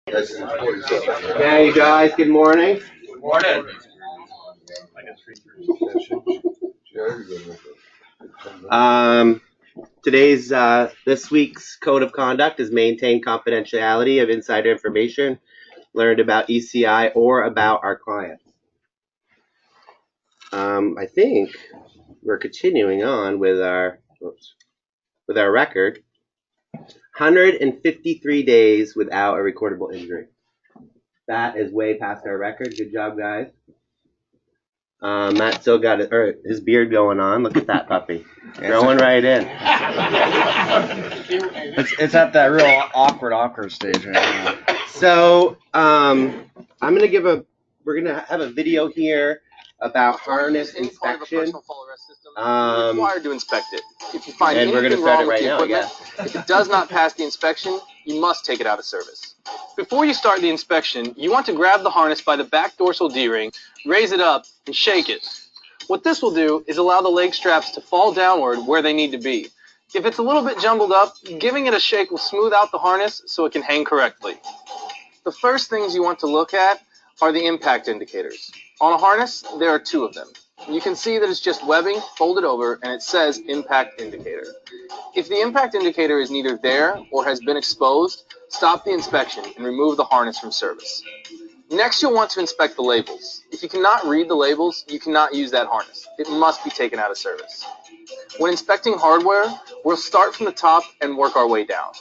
Hey guys, good morning. Morning. Um, this week's code of conduct is maintain confidentiality of insider information learned about ECI or about our clients. I think we're continuing on with our record. 153 days without a recordable injury. That is way past our record. Good job, guys. Matt still got his beard going on. Look at that puppy. Growing right in. It's at that real awkward stage right now. So, we're gonna have a video here about harness inspection. Required to inspect it. If you find And we're gonna anything start wrong it with right the now, equipment, if it does not pass the inspection, you must take it out of service. Before you start the inspection, you want to grab the harness by the back dorsal D-ring, raise it up, and shake it. What this will do is allow the leg straps to fall downward where they need to be. If it's a little bit jumbled up, giving it a shake will smooth out the harness so it can hang correctly. The first things you want to look at are the impact indicators. On a harness, there are two of them. You can see that it's just webbing folded over and it says impact indicator. If the impact indicator is neither there or has been exposed, stop the inspection and remove the harness from service. Next, you'll want to inspect the labels. If you cannot read the labels, you cannot use that harness. It must be taken out of service. When inspecting hardware, we'll start from the top and work our way down.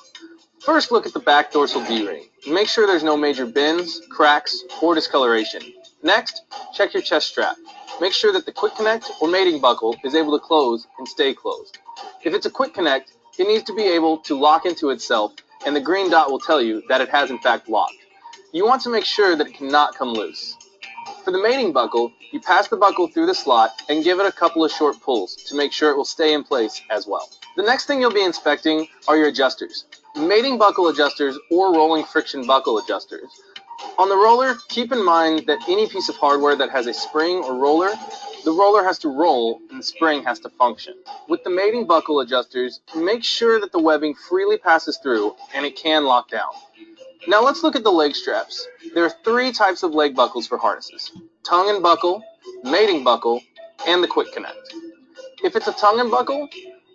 First, look at the back dorsal D-ring. Make sure there's no major bends, cracks, or discoloration. Next, check your chest strap. Make sure that the quick connect or mating buckle is able to close and stay closed. If it's a quick connect, it needs to be able to lock into itself, and the green dot will tell you that it has in fact locked. You want to make sure that it cannot come loose. For the mating buckle, you pass the buckle through the slot and give it a couple of short pulls to make sure it will stay in place as well. The next thing you'll be inspecting are your adjusters. Mating buckle adjusters or rolling friction buckle adjusters. On the roller, keep in mind that any piece of hardware that has a spring or roller, the roller has to roll and the spring has to function. With the mating buckle adjusters, make sure that the webbing freely passes through and it can lock down. Now let's look at the leg straps. There are three types of leg buckles for harnesses: tongue and buckle, mating buckle, and the quick connect. If it's a tongue and buckle,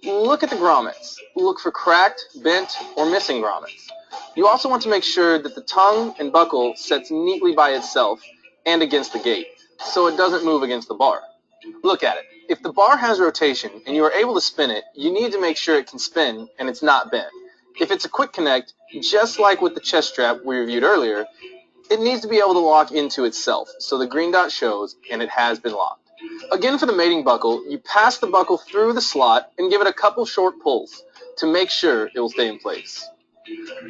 look at the grommets. Look for cracked, bent, or missing grommets. You also want to make sure that the tongue and buckle sets neatly by itself and against the gate, so it doesn't move against the bar. Look at it. If the bar has rotation and you are able to spin it, you need to make sure it can spin and it's not bent. If it's a quick connect, just like with the chest strap we reviewed earlier, it needs to be able to lock into itself, so the green dot shows and it has been locked. Again, for the mating buckle, you pass the buckle through the slot and give it a couple short pulls to make sure it will stay in place.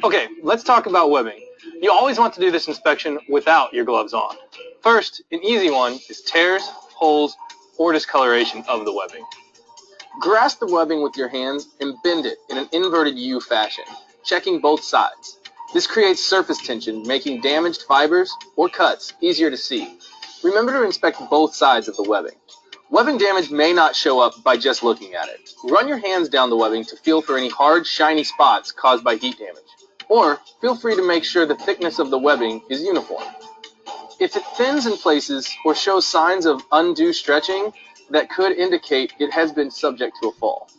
Okay, let's talk about webbing. You always want to do this inspection without your gloves on. First, an easy one is tears, holes, or discoloration of the webbing. Grasp the webbing with your hands and bend it in an inverted U fashion, checking both sides. This creates surface tension, making damaged fibers or cuts easier to see. Remember to inspect both sides of the webbing. Webbing damage may not show up by just looking at it. Run your hands down the webbing to feel for any hard, shiny spots caused by heat damage. Or feel free to make sure the thickness of the webbing is uniform. If it thins in places or shows signs of undue stretching, that could indicate it has been subject to a fall.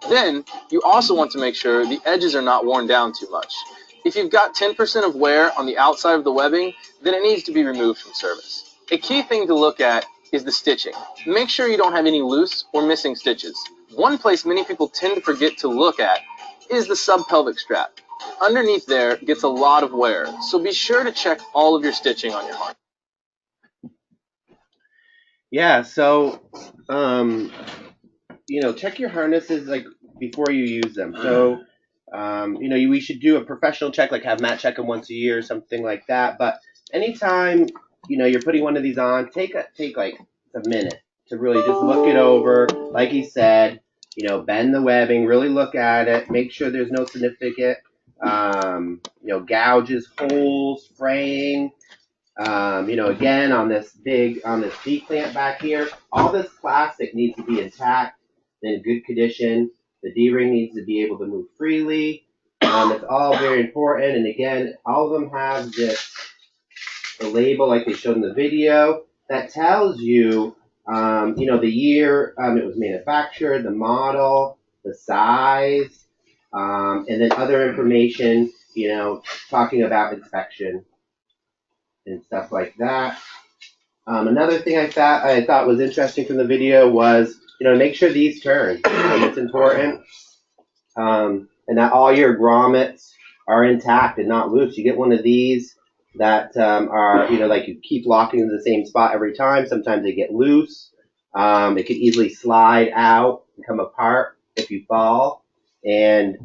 Then, you also want to make sure the edges are not worn down too much. If you've got 10% of wear on the outside of the webbing, then it needs to be removed from service. A key thing to look at is the stitching. Make sure you don't have any loose or missing stitches. One place many people tend to forget to look at is the subpelvic strap. Underneath there gets a lot of wear, so be sure to check all of your stitching on your harness. Yeah, so check your harnesses like before you use them. So we should do a professional check, like have Matt check them once a year or something like that. But anytime you're putting one of these on, take like a minute to really just look it over. Like he said, bend the webbing, really look at it, make sure there's no significant gouges, holes, fraying. Again, on this D clamp back here, all this plastic needs to be intact, in good condition. The D-ring needs to be able to move freely. It's all very important, and again, all of them have the label like they showed in the video that tells you, the year it was manufactured, the model, the size, and then other information, talking about inspection and stuff like that. Another thing I thought was interesting from the video was, make sure these turn. It's important. And that all your grommets are intact and not loose. You get one of these that are, like you keep locking in the same spot every time. Sometimes they get loose. It could easily slide out and come apart if you fall. And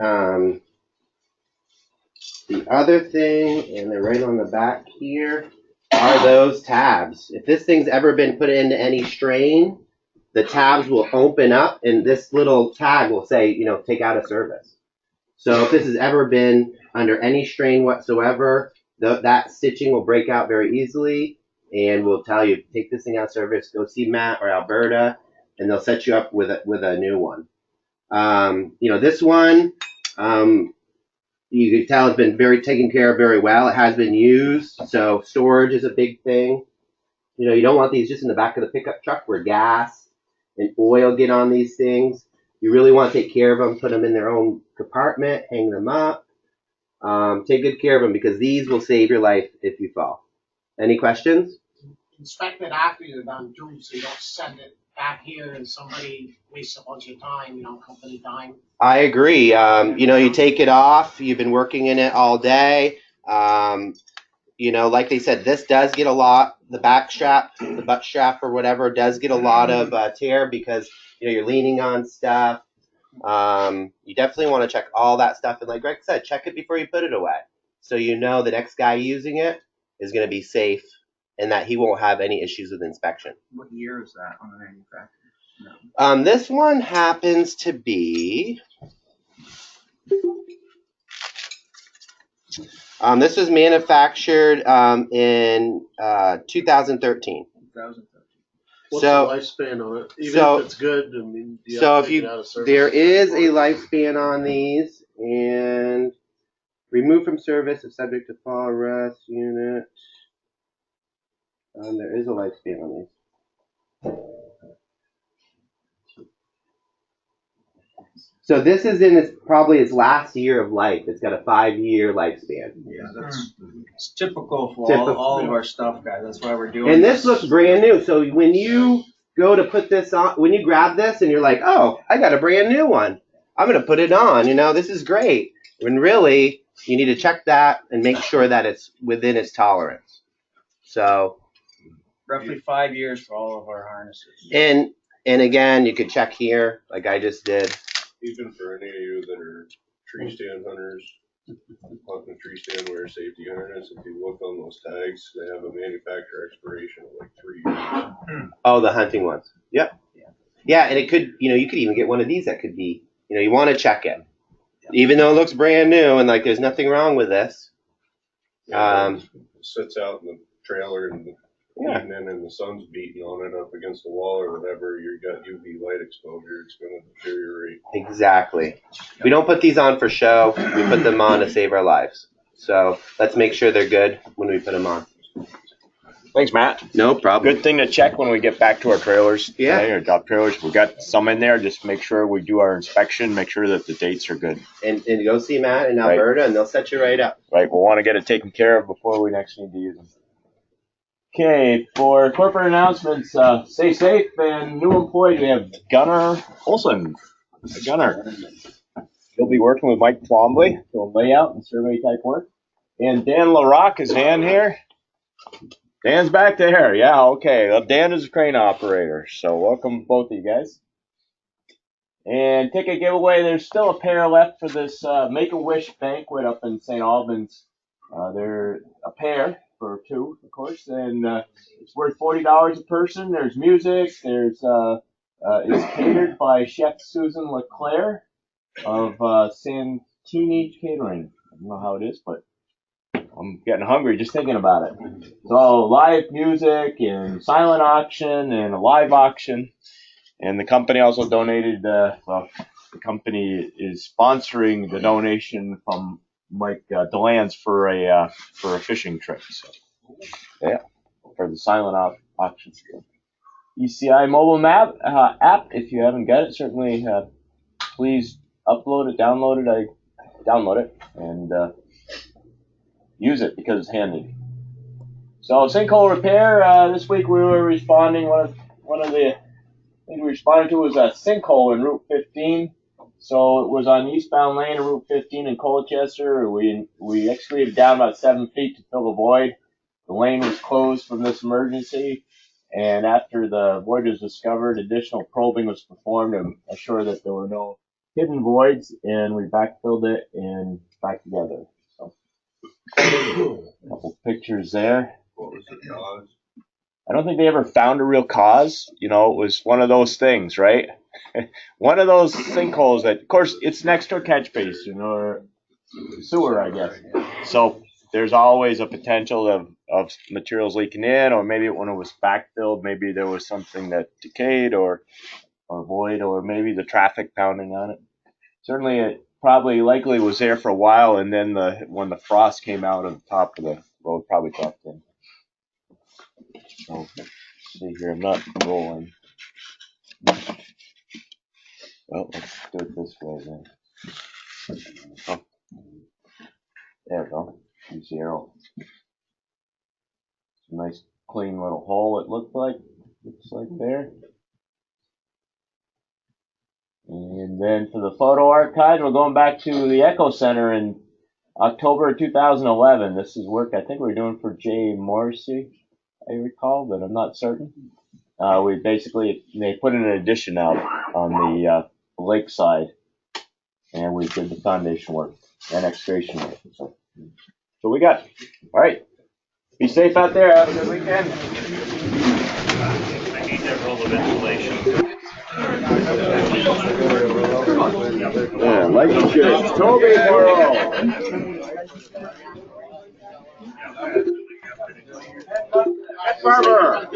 the other thing, and they're right on the back here, are those tabs. If this thing's ever been put into any strain, the tabs will open up and this little tag will say, take out of service. So if this has ever been under any strain whatsoever, that stitching will break out very easily, and we'll tell you, take this thing out of service, go see Matt or Alberta, and they'll set you up with a new one. This one, you can tell it's been taken care of very well. It has been used, so storage is a big thing. You don't want these just in the back of the pickup truck where gas and oil get on these things. You really want to take care of them, put them in their own compartment, hang them up. Take good care of them because these will save your life if you fall. Any questions? Inspect it after you're done too, so you don't send it back here and somebody wastes a bunch of time, company time. I agree. You take it off. You've been working in it all day. Like they said, this does get a lot. The back strap, the butt strap or whatever does get a lot of tear because, you're leaning on stuff. You definitely want to check all that stuff. And like Greg said, check it before you put it away. So the next guy using it is going to be safe and that he won't have any issues with inspection. What year is that on the manufacturer? No. This one happens to be... this was manufactured in 2013. 2013. What's the lifespan on it? Even if it's good, do you have to take it out of service? There is a lifespan on these, and removed from service if subject to fall arrest unit. There is a lifespan on these. So this is in probably its last year of life. It's got a 5-year lifespan. Yeah, it's typical for all of our stuff, guys. That's why we're doing And this looks brand new. So when you go to put this on, when you grab this and you're like, oh, I got a brand new one. I'm going to put it on. This is great. When really, you need to check that and make sure that it's within its tolerance. So roughly 5 years for all of our harnesses. And again, you could check here like I just did. Even for any of you that are tree stand hunters, hunting tree stand wear safety harness, if you look on those tags, they have a manufacturer expiration of like 3 years. Oh, the hunting ones. Yep. Yeah, and it could, you could even get one of these that could be, you want to check it. Even though it looks brand new and like there's nothing wrong with this. It sits out in the trailer in the evening and the sun's beating on it up against the wall or whatever, you got UV light exposure, it's going to deteriorate. Exactly. We don't put these on for show. We put them on to save our lives. So let's make sure they're good when we put them on. Thanks, Matt. No problem. Good thing to check when we get back to our trailers. Yeah. Today, our dump trailers. We got some in there. Just make sure we do our inspection. Make sure that the dates are good. And go see Matt in Alberta, and they'll set you right up. Right. We'll want to get it taken care of before we next need to use them. Okay. For corporate announcements, stay safe and new employees. We have Gunnar Olson. Gunnar. He'll be working with Mike Twombly doing layout and survey type work. And Dan LaRock, is Dan here? Dan's back there. Yeah, okay. Well, Dan is a crane operator, so welcome both of you guys. And ticket giveaway, there's still a pair left for this Make-A-Wish banquet up in St. Albans. They're a pair for two, of course, and it's worth $40 a person. There's music. There's it's catered by Chef Susan LeClaire of Santini Catering. I don't know how it is, but I'm getting hungry just thinking about it. So live music and silent auction and a live auction. And the company also donated, the company is sponsoring the donation from Mike DeLands for a fishing trip. So, yeah, for the silent auction. ECI mobile map app. If you haven't got it, certainly please upload it, download it. I download it and use it because it's handy. So sinkhole repair. This week we were responding. One of the things we responded to was a sinkhole in Route 15. So it was on eastbound lane of Route 15 in Colchester. We excavated down about 7 feet to fill the void. The lane was closed from this emergency, and after the void was discovered, additional probing was performed to assure that there were no hidden voids, and we backfilled it and back together. So, a couple pictures there. What was the cause? I don't think they ever found a real cause. You know, it was one of those things, right? One of those sinkholes that, of course, it's next to a catch basin or sewer, I guess. So there's always a potential of materials leaking in, or maybe when it was backfilled, maybe there was something that decayed or void, or maybe the traffic pounding on it. Certainly, it probably likely was there for a while, and then when the frost came out on the top of the road, probably dropped in. So, let's see here, I'm not rolling. Well, let's do it this way then. Oh. There we go. Use the arrow. It's a nice clean little hole it looks like there. And then for the photo archive, we're going back to the Echo Center in October 2011. This is work I think we're doing for Jay Morrissey, I recall, but I'm not certain. They put in an addition out on the lakeside, and we did the foundation work and excavation work. So we got. All right. Be safe out there. Have a good weekend. I need that roll of insulation. Yeah, like and share. Toby Morrow. Barber.